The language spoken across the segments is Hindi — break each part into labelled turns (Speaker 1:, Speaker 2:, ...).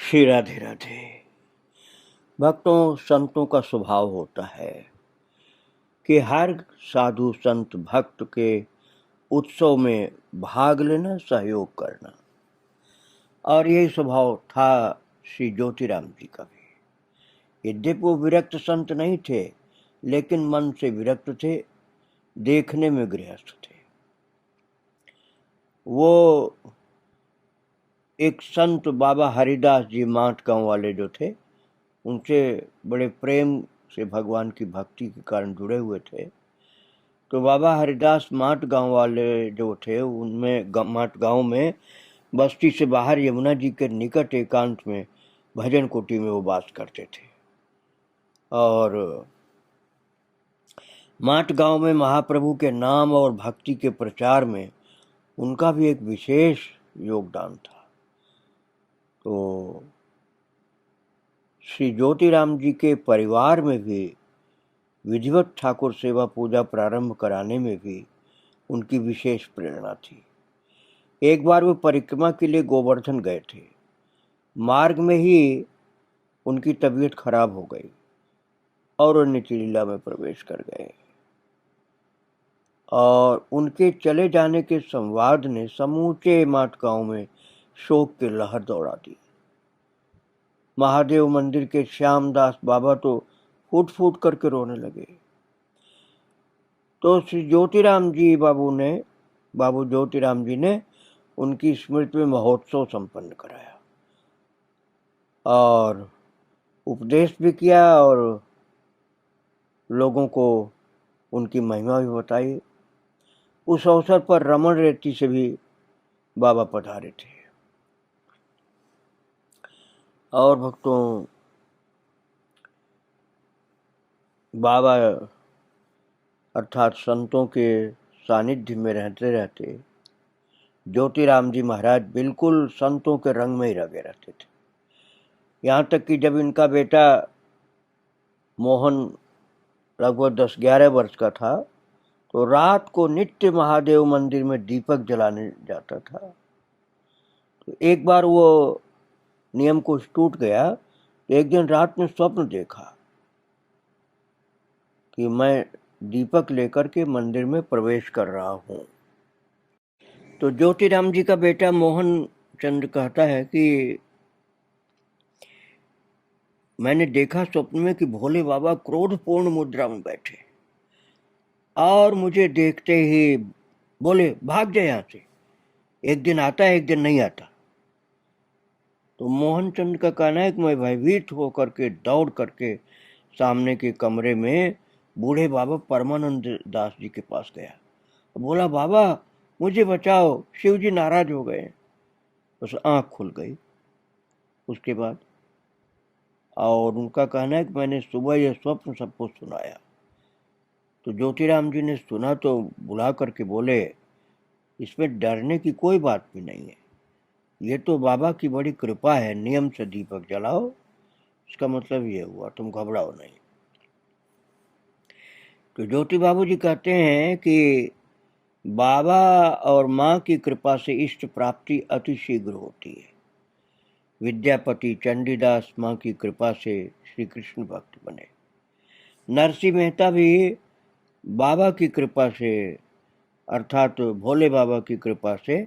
Speaker 1: श्री राधे राधे। भक्तों, संतों का स्वभाव होता है कि हर साधु संत भक्त के उत्सव में भाग लेना, सहयोग करना, और यही स्वभाव था श्री ज्योतिराम जी का भी। यद्यपि वो विरक्त संत नहीं थे, लेकिन मन से विरक्त थे, देखने में गृहस्थ थे। वो एक संत बाबा हरिदास जी माट गांव वाले जो थे, उनसे बड़े प्रेम से भगवान की भक्ति के कारण जुड़े हुए थे। तो बाबा हरिदास माट गांव वाले जो थे, उनमें माट गांव में बस्ती से बाहर यमुना जी के निकट एकांत में भजन कोठी में वो वास करते थे। और माट गांव में महाप्रभु के नाम और भक्ति के प्रचार में उनका भी एक विशेष योगदान था। तो श्री ज्योतिराम जी के परिवार में भी विधिवत ठाकुर सेवा पूजा प्रारंभ कराने में भी उनकी विशेष प्रेरणा थी। एक बार वे परिक्रमा के लिए गोवर्धन गए थे। मार्ग में ही उनकी तबीयत खराब हो गई और वो निचलीला में प्रवेश कर गए, और उनके चले जाने के संवाद ने समूचे माट गांव में शोक की लहर दौड़ा दी। महादेव मंदिर के श्यामदास बाबा तो फूट फूट करके रोने लगे। तो श्री ज्योतिराम जी बाबू ज्योतिराम जी ने उनकी स्मृति में महोत्सव संपन्न कराया और उपदेश भी किया और लोगों को उनकी महिमा भी बताई। उस अवसर पर रमन रेती से भी बाबा पधारे थे। और भक्तों, बाबा अर्थात संतों के सानिध्य में रहते रहते ज्योतिराम जी महाराज बिल्कुल संतों के रंग में ही लगे रहते थे। यहाँ तक कि जब इनका बेटा मोहन लगभग 10-11 वर्ष का था, तो रात को नित्य महादेव मंदिर में दीपक जलाने जाता था। तो एक बार वो नियम को टूट गया। एक दिन रात में स्वप्न देखा कि मैं दीपक लेकर के मंदिर में प्रवेश कर रहा हूँ। तो ज्योतिराम जी का बेटा मोहन चंद्र कहता है कि मैंने देखा स्वप्न में कि भोले बाबा क्रोधपूर्ण मुद्रा में बैठे और मुझे देखते ही बोले, भाग जाए यहाँ से, एक दिन आता है, एक दिन नहीं आता। तो मोहन चंद्र का कहना है कि मैं भयभीत होकर के दौड़ करके सामने के कमरे में बूढ़े बाबा परमानंद दास जी के पास गया। बोला, बाबा मुझे बचाओ, शिव जी नाराज हो गए। उस आंख खुल गई उसके बाद, और उनका कहना है कि मैंने सुबह यह स्वप्न सबको सुनाया। तो ज्योतिराम जी ने सुना तो बुला करके बोले, इसमें डरने की कोई बात भी नहीं है, ये तो बाबा की बड़ी कृपा है, नियम से दीपक जलाओ, इसका मतलब ये हुआ, तुम घबराओ नहीं। तो ज्योति बाबू जी कहते हैं कि बाबा और माँ की कृपा से इष्ट प्राप्ति अति शीघ्र होती है। विद्यापति चंडीदास माँ की कृपा से श्री कृष्ण भक्त बने। नरसिंह मेहता भी बाबा की कृपा से अर्थात भोले बाबा की कृपा से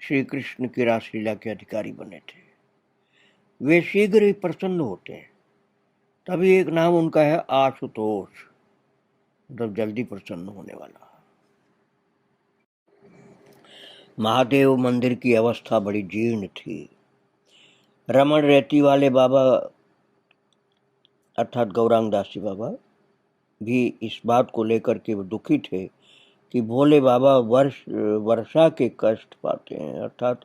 Speaker 1: श्री कृष्ण की रासलीला के अधिकारी बने थे। वे शीघ्र ही प्रसन्न होते हैं, तभी एक नाम उनका है आशुतोष, मतलब जल्दी प्रसन्न होने वाला। महादेव मंदिर की अवस्था बड़ी जीर्ण थी। रमन रेती वाले बाबा अर्थात गौरांग दास जी बाबा भी इस बात को लेकर के दुखी थे कि भोले बाबा वर्षा के कष्ट पाते हैं, अर्थात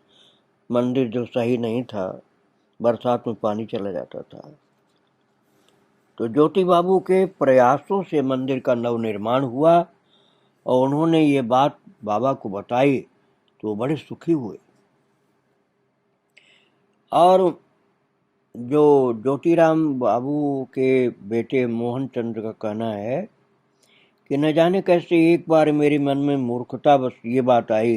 Speaker 1: मंदिर जो सही नहीं था, बरसात में पानी चला जाता था। तो ज्योति बाबू के प्रयासों से मंदिर का नवनिर्माण हुआ और उन्होंने ये बात बाबा को बताई तो वो बड़े सुखी हुए। और जो ज्योतिराम बाबू के बेटे मोहन चंद्र का कहना है कि न जाने कैसे एक बार मेरे मन में मूर्खता बस ये बात आई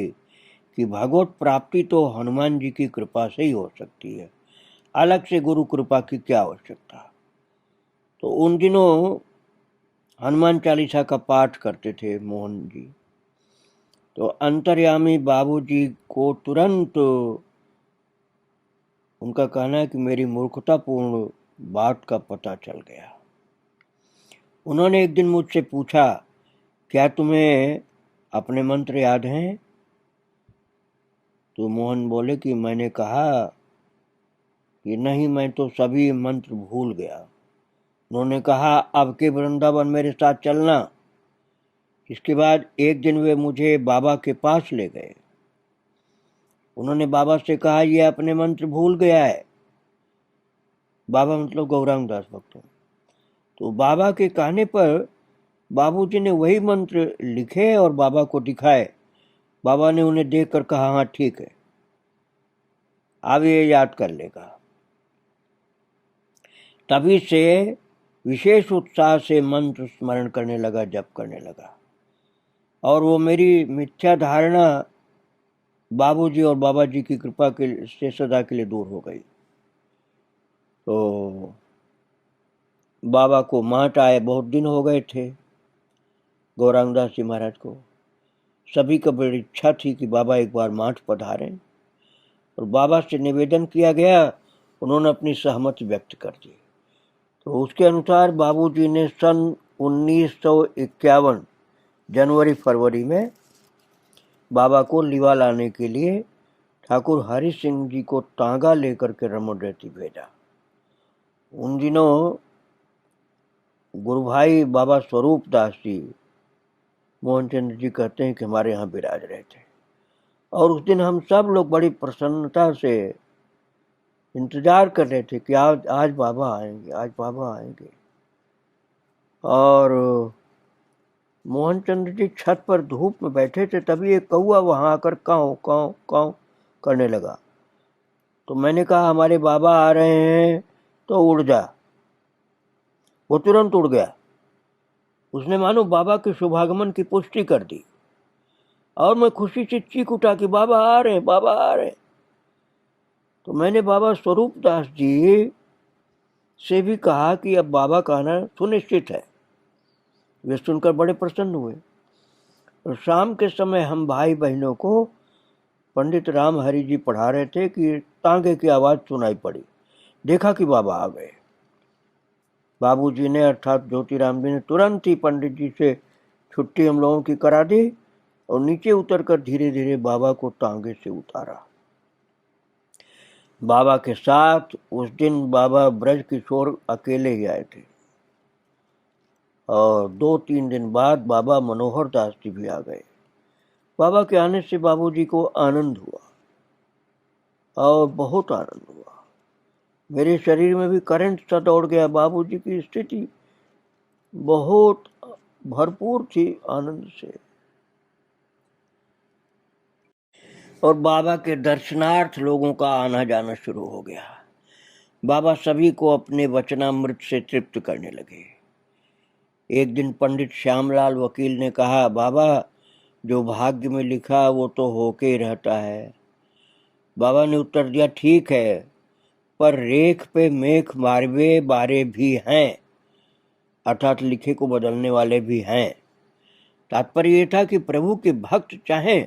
Speaker 1: कि भगवत प्राप्ति तो हनुमान जी की कृपा से ही हो सकती है, अलग से गुरु कृपा की क्या आवश्यकता। तो उन दिनों हनुमान चालीसा का पाठ करते थे मोहन जी। तो अंतर्यामी बाबूजी को तुरंत उनका कहना है कि मेरी मूर्खतापूर्ण बात का पता चल गया। उन्होंने एक दिन मुझसे पूछा, क्या तुम्हें अपने मंत्र याद हैं? तो मोहन बोले कि मैंने कहा कि नहीं, मैं तो सभी मंत्र भूल गया। उन्होंने कहा, अब के वृंदावन मेरे साथ चलना। इसके बाद एक दिन वे मुझे बाबा के पास ले गए। उन्होंने बाबा से कहा, यह अपने मंत्र भूल गया है। बाबा मतलब गौरांग दास भक्त। तो बाबा के कहने पर बाबूजी ने वही मंत्र लिखे और बाबा को दिखाए। बाबा ने उन्हें देखकर कहा, हाँ ठीक है, अब ये याद कर लेगा। तभी से विशेष उत्साह से मंत्र स्मरण करने लगा, जप करने लगा, और वो मेरी मिथ्या धारणा बाबूजी और बाबा जी की कृपा के से सदा के लिए दूर हो गई। तो बाबा को माट आए बहुत दिन हो गए थे गौरांग दास जी महाराज को। सभी को बड़ी इच्छा थी कि बाबा एक बार माठ पधारें, और बाबा से निवेदन किया गया। उन्होंने अपनी सहमति व्यक्त कर दी। तो उसके अनुसार बाबूजी ने सन 1951 जनवरी फरवरी में बाबा को लीवा लाने के लिए ठाकुर हरि सिंह जी को तांगा लेकर के रमोडेती भेजा। उन दिनों गुरु भाई बाबा स्वरूप दास जी मोहनचंद्र जी कहते हैं कि हमारे यहाँ विराज रहे थे, और उस दिन हम सब लोग बड़ी प्रसन्नता से इंतजार कर रहे थे कि आज बाबा आएंगे, आज बाबा आएंगे। और मोहनचंद्र जी छत पर धूप में बैठे थे, तभी एक कौआ वहां आकर काऊ काऊ काऊ करने लगा। तो मैंने कहा, हमारे बाबा आ रहे हैं तो उड़ जा। वो तुरंत उड़ गया। उसने मानो बाबा के शुभागमन की पुष्टि कर दी, और मैं खुशी से चीख उठा कि बाबा आ रहे हैं, बाबा आ रहे हैं। तो मैंने बाबा स्वरूप दास जी से भी कहा कि अब बाबा का आना सुनिश्चित है। वे सुनकर बड़े प्रसन्न हुए। और शाम के समय हम भाई बहनों को पंडित राम हरि जी पढ़ा रहे थे कि तांगे की आवाज सुनाई पड़ी। देखा कि बाबा आ गए। बाबूजी ने अर्थात ज्योतिराम जी ने तुरंत ही पंडित जी से छुट्टी हम लोगों की करा दी, और नीचे उतरकर धीरे धीरे बाबा को तांगे से उतारा। बाबा के साथ उस दिन बाबा ब्रज किशोर अकेले ही आए थे, और 2-3 दिन बाद बाबा मनोहर दास जी भी आ गए। बाबा के आने से बाबूजी को आनंद हुआ, और बहुत आनंद हुआ। मेरे शरीर में भी करंट सा दौड़ गया। बाबूजी की स्थिति बहुत भरपूर थी आनंद से। और बाबा के दर्शनार्थ लोगों का आना जाना शुरू हो गया। बाबा सभी को अपने वचनामृत से तृप्त करने लगे। एक दिन पंडित श्यामलाल वकील ने कहा, बाबा जो भाग्य में लिखा वो तो होके ही रहता है। बाबा ने उत्तर दिया, ठीक है, पर रेख पे मेख मारवे बारे भी हैं, अर्थात लिखे को बदलने वाले भी हैं। तात्पर्य ये था कि प्रभु के भक्त चाहें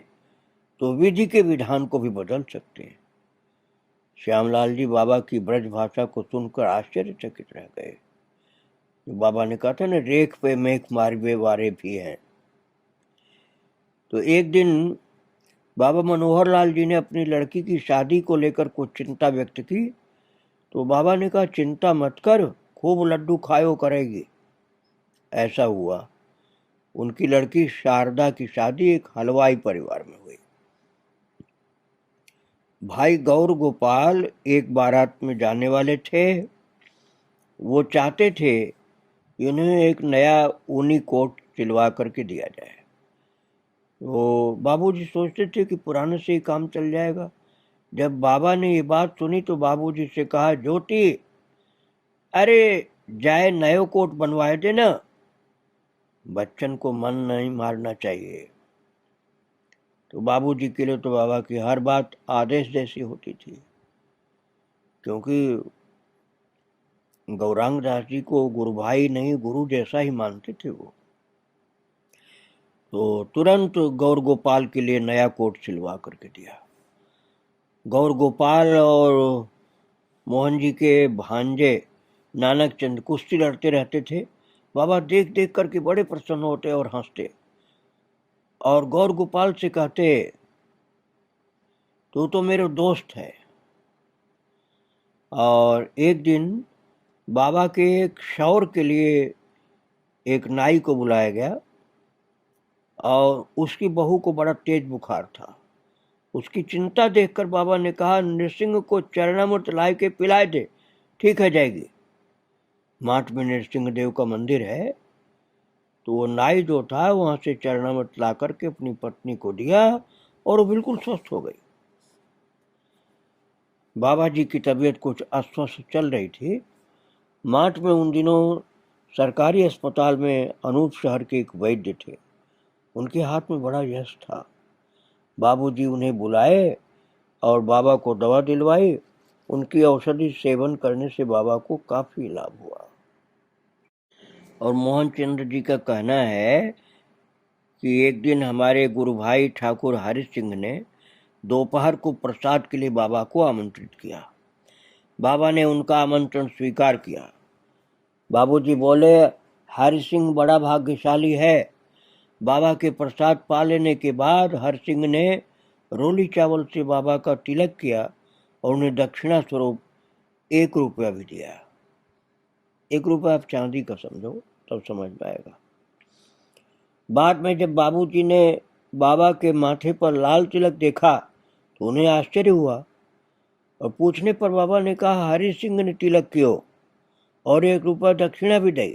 Speaker 1: तो विधि के विधान को भी बदल सकते हैं। श्यामलाल जी बाबा की ब्रज भाषा को सुनकर आश्चर्यचकित रह गए। बाबा ने कहा था ना, रेख पे मेख मारवे वारे भी हैं। तो एक दिन बाबा मनोहर लाल जी ने अपनी लड़की की शादी को लेकर कुछ चिंता व्यक्त की। तो बाबा ने कहा, चिंता मत कर, खूब लड्डू खायो करेगी। ऐसा हुआ। उनकी लड़की शारदा की शादी एक हलवाई परिवार में हुई। भाई गौर गोपाल एक बारात में जाने वाले थे। वो चाहते थे कि उन्हें एक नया ऊनी कोट सिलवा करके दिया जाए। तो बाबूजी सोचते थे कि पुराने से ही काम चल जाएगा। जब बाबा ने ये बात सुनी तो बाबूजी से कहा, ज्योति, अरे जाए नयो कोट बनवाए देना, बच्चन को मन नहीं मारना चाहिए। तो बाबूजी के लिए तो बाबा की हर बात आदेश जैसी होती थी। क्योंकि गौरांग दास जी को गुरु भाई नहीं गुरु जैसा ही मानते थे वो। तो तुरंत गौर गोपाल के लिए नया कोट सिलवा करके दिया। गौर गोपाल और मोहन जी के भांजे नानक चंद कुश्ती लड़ते रहते थे। बाबा देख देख करके बड़े प्रसन्न होते और हंसते और गौर गोपाल से कहते, तू तो मेरे दोस्त है। और एक दिन बाबा के एक शौर के लिए एक नाई को बुलाया गया और उसकी बहू को बड़ा तेज बुखार था। उसकी चिंता देखकर बाबा ने कहा, नृसिंह को चरणामृत ला के पिलाए दे, ठीक है जाएगी। माठ में नृसिंह देव का मंदिर है। तो वो नाई जो था वहां से चरणामृत ला करके अपनी पत्नी को दिया और वो बिल्कुल स्वस्थ हो गई। बाबा जी की तबीयत कुछ अस्वस्थ चल रही थी। माठ में उन दिनों सरकारी अस्पताल में अनूप शहर के एक वैद्य थे। उनके हाथ में बड़ा यश था। बाबूजी उन्हें बुलाए और बाबा को दवा दिलवाई। उनकी औषधि सेवन करने से बाबा को काफी लाभ हुआ। और मोहन चंद्र जी का कहना है कि एक दिन हमारे गुरु भाई ठाकुर हरि सिंह ने दोपहर को प्रसाद के लिए बाबा को आमंत्रित किया। बाबा ने उनका आमंत्रण स्वीकार किया। बाबूजी बोले, हरि सिंह बड़ा भाग्यशाली है। बाबा के प्रसाद पा लेने के बाद हरि सिंह ने रोली चावल से बाबा का तिलक किया और उन्हें दक्षिणा स्वरूप 1 रुपया भी दिया। 1 रुपया आप चांदी का समझो तब समझ में आएगा। बाद में जब बाबूजी ने बाबा के माथे पर लाल तिलक देखा तो उन्हें आश्चर्य हुआ और पूछने पर बाबा ने कहा, हरि सिंह ने तिलक क्यों और 1 रुपया दक्षिणा भी दी।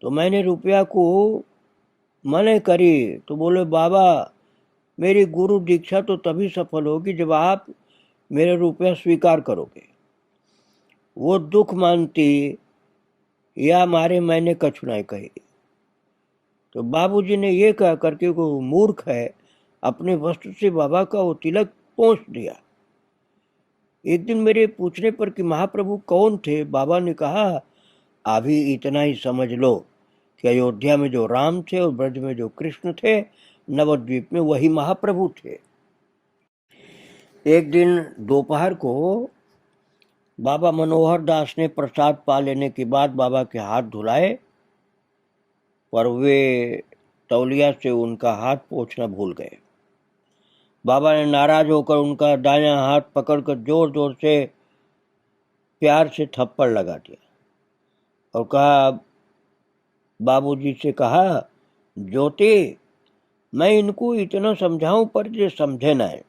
Speaker 1: तो मैंने रुपया को मने करी तो बोले, बाबा मेरी गुरु दीक्षा तो तभी सफल होगी जब आप मेरे रुपया स्वीकार करोगे। वो दुख मानती या मारे मैंने कछु नहीं कही। तो बाबूजी ने ये कह करके वो मूर्ख है अपने वस्त्र से बाबा का वो तिलक पोंछ दिया। एक दिन मेरे पूछने पर कि महाप्रभु कौन थे, बाबा ने कहा, अभी इतना ही समझ लो कि अयोध्या में जो राम थे और ब्रज में जो कृष्ण थे, नवद्वीप में वही महाप्रभु थे। एक दिन दोपहर को बाबा मनोहर दास ने प्रसाद पा लेने के बाद बाबा के हाथ धुलाए, पर वे तौलिया से उनका हाथ पोंछना भूल गए। बाबा ने नाराज होकर उनका दायां हाथ पकड़कर जोर जोर से प्यार से थप्पड़ लगा दिया और कहा, बाबूजी से कहा, ज्योति मैं इनको इतना समझाऊं पर ये समझे ना है।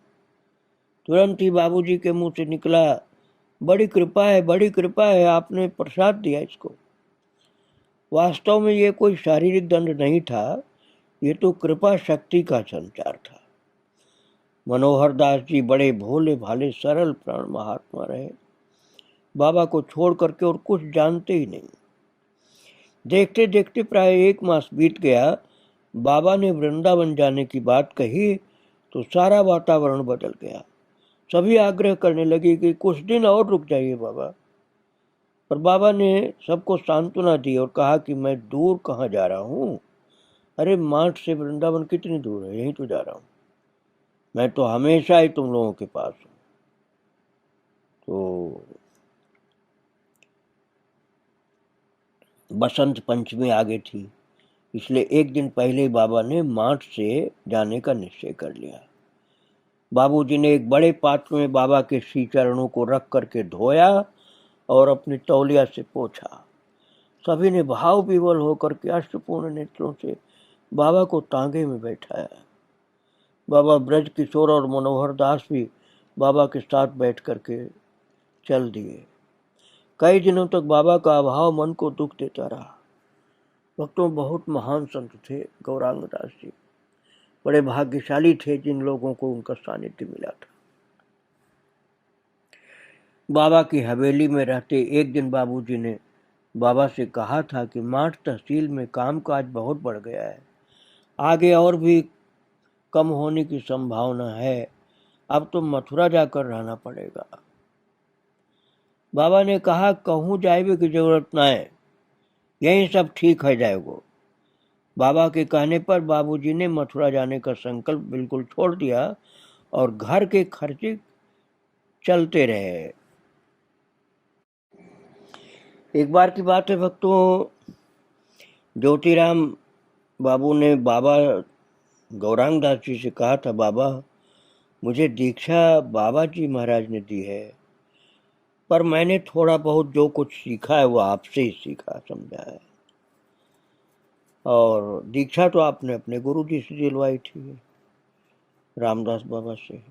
Speaker 1: तुरंत ही बाबूजी के मुंह से निकला, बड़ी कृपा है, बड़ी कृपा है, आपने प्रसाद दिया इसको। वास्तव में ये कोई शारीरिक दंड नहीं था, ये तो कृपा शक्ति का संचार था। मनोहर दास जी बड़े भोले भाले सरल प्राण महात्मा रहे। बाबा को छोड़ करके और कुछ जानते ही नहीं। देखते देखते प्राय 1 मास बीत गया। बाबा ने वृंदावन जाने की बात कही तो सारा वातावरण बदल गया। सभी आग्रह करने लगे कि कुछ दिन और रुक जाइए बाबा। पर बाबा ने सबको सांत्वना दी और कहा कि मैं दूर कहाँ जा रहा हूँ। अरे माठ से वृंदावन कितनी दूर है, यहीं तो जा रहा हूँ। मैं तो हमेशा ही तुम लोगों के पास हूँ। तो बसंत पंचमी आ गई थी, इसलिए एक दिन पहले ही बाबा ने माठ से जाने का निश्चय कर लिया। बाबूजी ने एक बड़े पात्र में बाबा के श्री चरणों को रख करके धोया और अपनी तौलिया से पोंछा। सभी ने भाव विवल होकर के अष्टपूर्ण नेत्रों से बाबा को तांगे में बैठाया। बाबा ब्रज किशोर और मनोहर दास भी बाबा के साथ बैठ करके चल दिए। कई दिनों तक बाबा का अभाव मन को दुख देता रहा। भक्तों, बहुत महान संत थे गौरांग दास जी। बड़े भाग्यशाली थे जिन लोगों को उनका सानिध्य मिला था। बाबा की हवेली में रहते एक दिन बाबूजी ने बाबा से कहा था कि माठ तहसील में कामकाज बहुत बढ़ गया है, आगे और भी कम होने की संभावना है, अब तो मथुरा जाकर रहना पड़ेगा। बाबा ने कहा कहूँ जाइबे की जरूरत ना है, यही सब ठीक है जाएगो। बाबा के कहने पर बाबूजी ने मथुरा जाने का संकल्प बिल्कुल छोड़ दिया और घर के खर्चे चलते रहे। एक बार की बात है भक्तों, ज्योतिराम बाबू ने बाबा गौरांग दास जी से कहा था, बाबा मुझे दीक्षा बाबा जी महाराज ने दी है, पर मैंने थोड़ा बहुत जो कुछ सीखा है वो आपसे ही सीखा समझा है, और दीक्षा तो आपने अपने गुरु जी से दिलवाई थी, रामदास बाबा से।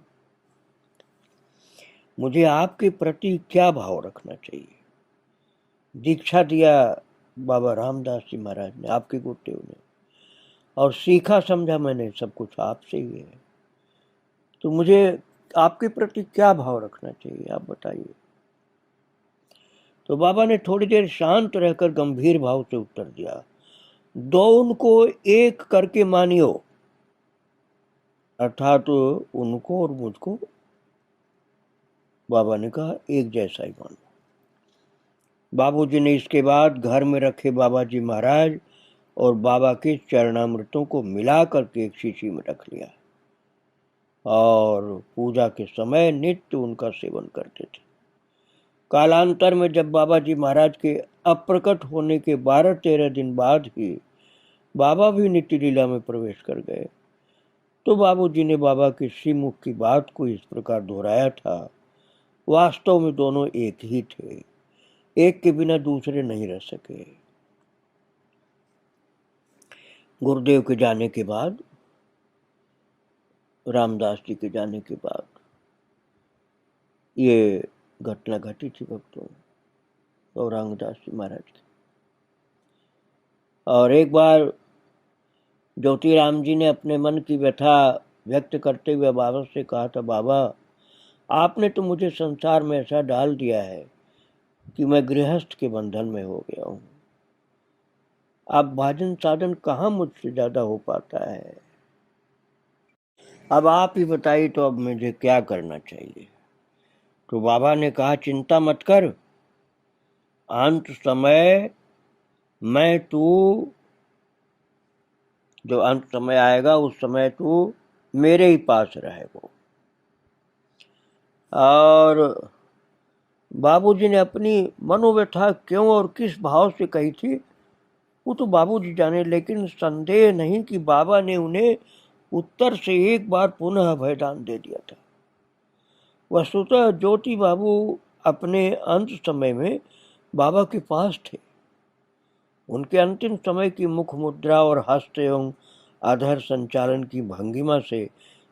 Speaker 1: मुझे आपके प्रति क्या भाव रखना चाहिए? दीक्षा दिया बाबा रामदास जी महाराज ने, आपके गुरुदेव ने, और सीखा समझा मैंने सब कुछ आपसे ही है, तो मुझे आपके प्रति क्या भाव रखना चाहिए, आप बताइए। तो बाबा ने थोड़ी देर शांत रहकर गंभीर भाव से उत्तर दिया, दो उनको एक करके मानियो, अर्थात तो उनको और मुझको बाबा ने कहा एक जैसा ही मानो। बाबूजी ने इसके बाद घर में रखे बाबा जी महाराज और बाबा के चरणामृतों को मिला करके एक शीशी में रख लिया और पूजा के समय नित्य उनका सेवन करते थे। कालांतर में जब बाबा जी महाराज के अप्रकट होने के 12-13 दिन बाद ही बाबा भी नित्य लीला में प्रवेश कर गए, तो बाबूजी ने बाबा के श्रीमुख की बात को इस प्रकार दोहराया था, वास्तव में दोनों एक ही थे, एक के बिना दूसरे नहीं रह सके। गुरुदेव के जाने के बाद, रामदास जी के जाने के बाद ये घटना घटी थी भक्तों, गौरांगदास जी महाराज की। और एक बार ज्योतिराम जी ने अपने मन की व्यथा व्यक्त करते हुए बाबा से कहा था, बाबा आपने तो मुझे संसार में ऐसा डाल दिया है कि मैं गृहस्थ के बंधन में हो गया हूँ, अब भाजन साधन कहाँ मुझसे ज्यादा हो पाता है, अब आप ही बताइए तो अब मुझे क्या करना चाहिए। तो बाबा ने कहा, चिंता मत कर, अंत समय मैं तू, जो अंत समय आएगा उस समय तू मेरे ही पास रहेगा। और बाबूजी ने अपनी मनोव्यथा क्यों और किस भाव से कही थी वो तो बाबूजी जाने, लेकिन संदेह नहीं कि बाबा ने उन्हें उत्तर से एक बार पुनः अभयदान दे दिया था। वस्तुतः ज्योति बाबू अपने अंत समय में बाबा के पास थे। उनके अंतिम समय की मुख मुद्रा और हस्त एवं अधर संचालन की भंगिमा से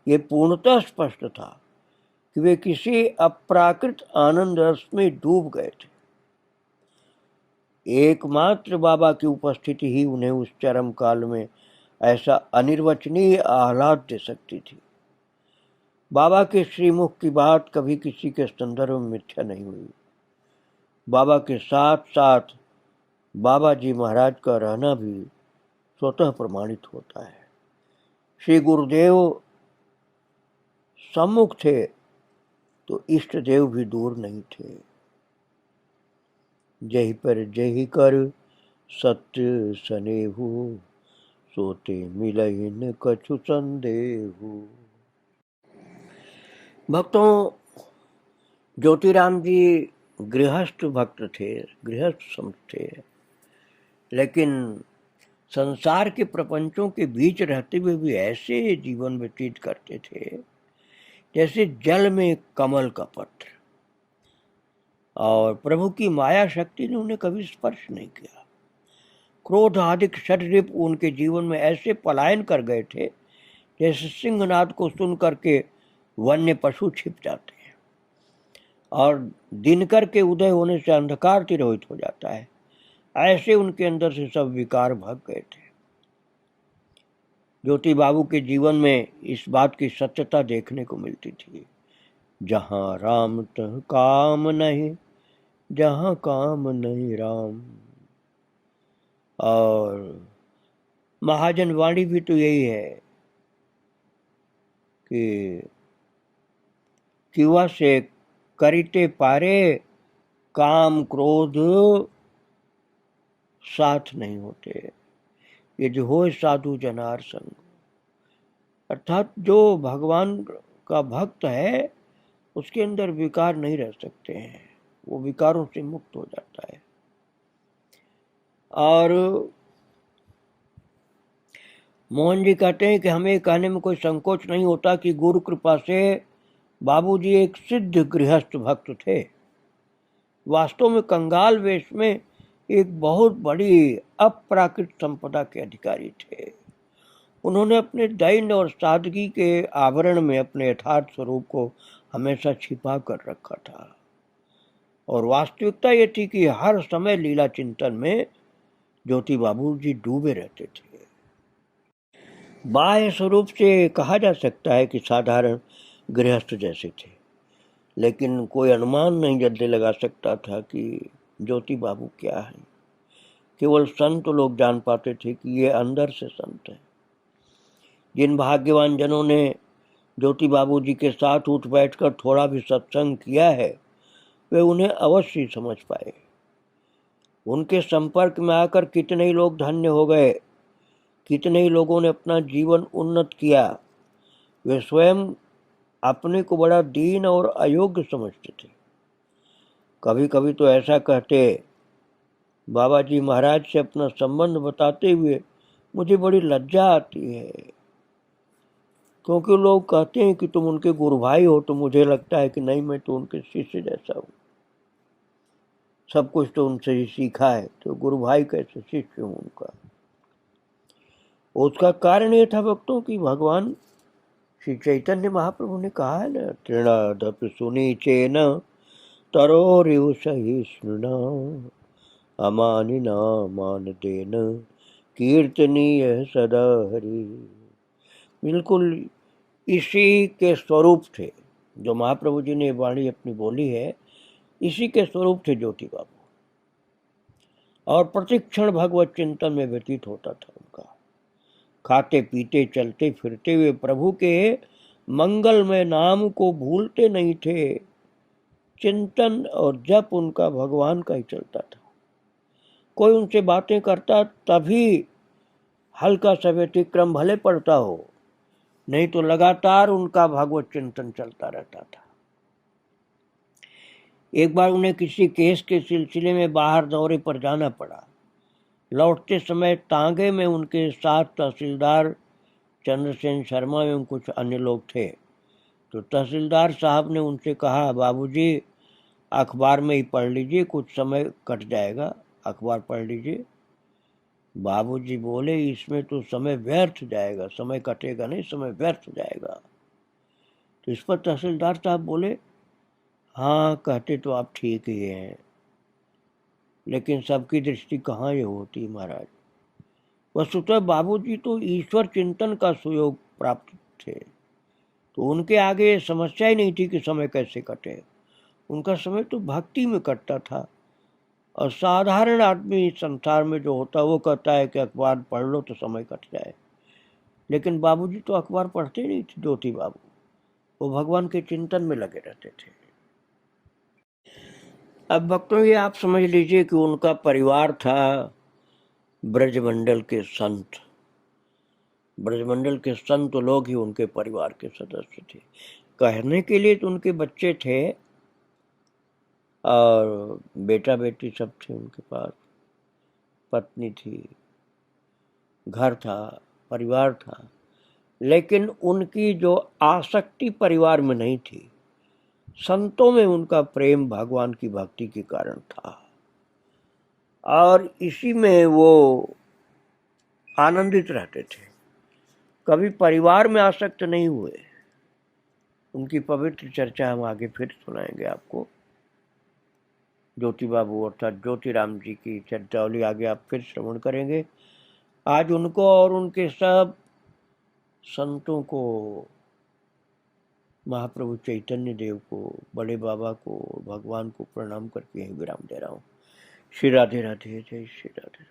Speaker 1: ये पूर्णतः स्पष्ट था कि वे किसी अप्राकृत आनंद रस में डूब गए थे। एकमात्र बाबा की उपस्थिति ही उन्हें उस चरम काल में ऐसा अनिर्वचनीय आह्लाद दे सकती थी। बाबा के श्रीमुख की बात कभी किसी के संदर्भ में मिथ्या नहीं हुई। बाबा के साथ साथ बाबा जी महाराज का रहना भी स्वतः प्रमाणित होता है। श्री गुरुदेव सम्मुख थे तो इष्ट देव भी दूर नहीं थे। जही पर जही कर सत्य सनेहु, सोते मिलहिन कछु संदेहु। भक्तों, ज्योतिराम जी गृहस्थ भक्त थे, गृहस्थ संत थे, लेकिन संसार के प्रपंचों के बीच रहते हुए भी ऐसे जीवन व्यतीत करते थे जैसे जल में कमल का पत्र, और प्रभु की माया शक्ति ने उन्हें कभी स्पर्श नहीं किया। क्रोध आदि षड्रिप उनके जीवन में ऐसे पलायन कर गए थे जैसे सिंहनाद को सुन करके वन्य पशु छिप जाते हैं और दिनकर के उदय होने से अंधकार तिरोहित हो जाता है, ऐसे उनके अंदर से सब विकार भाग गए थे। ज्योति बाबू के जीवन में इस बात की सत्यता देखने को मिलती थी, जहाँ राम तह काम नहीं, जहाँ काम नहीं राम। और महाजन वाणी भी तो यही है कि किवा से करिते पारे, काम क्रोध साथ नहीं होते। यदि हो साधु जनार संग, अर्थात जो भगवान का भक्त है उसके अंदर विकार नहीं रह सकते हैं, वो विकारों से मुक्त हो जाता है। और मोहन जी कहते हैं कि हमें कहने में कोई संकोच नहीं होता कि गुरु कृपा से बाबूजी एक सिद्ध गृहस्थ भक्त थे। वास्तव में कंगाल वेश में एक बहुत बड़ी अप्राकृत संपदा के अधिकारी थे। उन्होंने अपने दैन्य और सादगी के आवरण में अपने यथार्थ स्वरूप को हमेशा छिपा कर रखा था, और वास्तविकता ये थी कि हर समय लीला चिंतन में ज्योति बाबूजी डूबे रहते थे। बाह्य स्वरूप से कहा जा सकता है कि साधारण गृहस्थ जैसे थे, लेकिन कोई अनुमान नहीं जल्दी लगा सकता था कि ज्योति बाबू क्या है। केवल संत लोग जान पाते थे कि ये अंदर से संत है। जिन भाग्यवान जनों ने ज्योति बाबूजी के साथ उठ बैठकर थोड़ा भी सत्संग किया है, वे उन्हें अवश्य समझ पाए। उनके संपर्क में आकर कितने ही लोग धन्य हो गए, कितने ही लोगों ने अपना जीवन उन्नत किया। वे स्वयं अपने को बड़ा दीन और अयोग्य समझते थे। कभी कभी तो ऐसा कहते, बाबा जी महाराज से अपना संबंध बताते हुए मुझे बड़ी लज्जा आती है, क्योंकि लोग कहते हैं कि तुम उनके गुरु भाई हो, तो मुझे लगता है कि नहीं, मैं तो उनके शिष्य जैसा हूँ, सब कुछ तो उनसे ही सीखा है, तो गुरु भाई कैसे शिष्य हूँ उनका। उसका कारण ये था भक्तों की भगवान श्री चैतन्य महाप्रभु ने कहा है ना, तृणादपि सुनीचेन तरोरिव सहिष्णुना अमानिना मानदेन कीर्तनीय सदा हरि। बिल्कुल इसी के स्वरूप थे जो महाप्रभु जी ने वाणी अपनी बोली है, इसी के स्वरूप थे ज्योति बाबू, और प्रतिक्षण भगवत चिंतन में व्यतीत होता था उनका। खाते पीते चलते फिरते हुए प्रभु के मंगलमय नाम को भूलते नहीं थे। चिंतन और जप उनका भगवान का ही चलता था। कोई उनसे बातें करता तभी हल्का सा व्यतिक्रम भले पड़ता हो, नहीं तो लगातार उनका भगवत चिंतन चलता रहता था। एक बार उन्हें किसी केस के सिलसिले में बाहर दौरे पर जाना पड़ा। लौटते समय तांगे में उनके साथ तहसीलदार चंद्रसेन शर्मा एवं कुछ अन्य लोग थे। तो तहसीलदार साहब ने उनसे कहा, बाबूजी अखबार में ही पढ़ लीजिए, कुछ समय कट जाएगा, अखबार पढ़ लीजिए। बाबूजी बोले, इसमें तो समय व्यर्थ जाएगा, समय कटेगा नहीं, समय व्यर्थ जाएगा। तो इस पर तहसीलदार साहब बोले, हाँ कहते तो आप ठीक ही हैं, लेकिन सबकी दृष्टि कहाँ ये होती महाराज। वस्तुतः बाबूजी तो ईश्वर चिंतन का सुयोग प्राप्त थे, तो उनके आगे समस्या ही नहीं थी कि समय कैसे कटे। उनका समय तो भक्ति में कटता था। और साधारण आदमी संसार में जो होता है वो कहता है कि अखबार पढ़ लो तो समय कट जाए, लेकिन बाबूजी तो अखबार पढ़ते नहीं थे। ज्योति बाबू वो भगवान के चिंतन में लगे रहते थे। अब भक्तों ये आप समझ लीजिए कि उनका परिवार था ब्रजमंडल के संत। ब्रजमंडल के संत लोग ही उनके परिवार के सदस्य थे। कहने के लिए तो उनके बच्चे थे और बेटा बेटी सब थे उनके पास, पत्नी थी, घर था, परिवार था, लेकिन उनकी जो आसक्ति परिवार में नहीं थी, संतों में उनका प्रेम भगवान की भक्ति के कारण था, और इसी में वो आनंदित रहते थे। कभी परिवार में आसक्त नहीं हुए। उनकी पवित्र चर्चा हम आगे फिर सुनाएंगे आपको। ज्योति बाबू अर्थात ज्योतिराम जी की चर्चावली आगे आप फिर श्रवण करेंगे। आज उनको और उनके सब संतों को, महाप्रभु चैतन्य देव को, बड़े बाबा को, भगवान को प्रणाम करके विराम दे रहा हूँ। श्री राधे राधे, जय श्री राधे।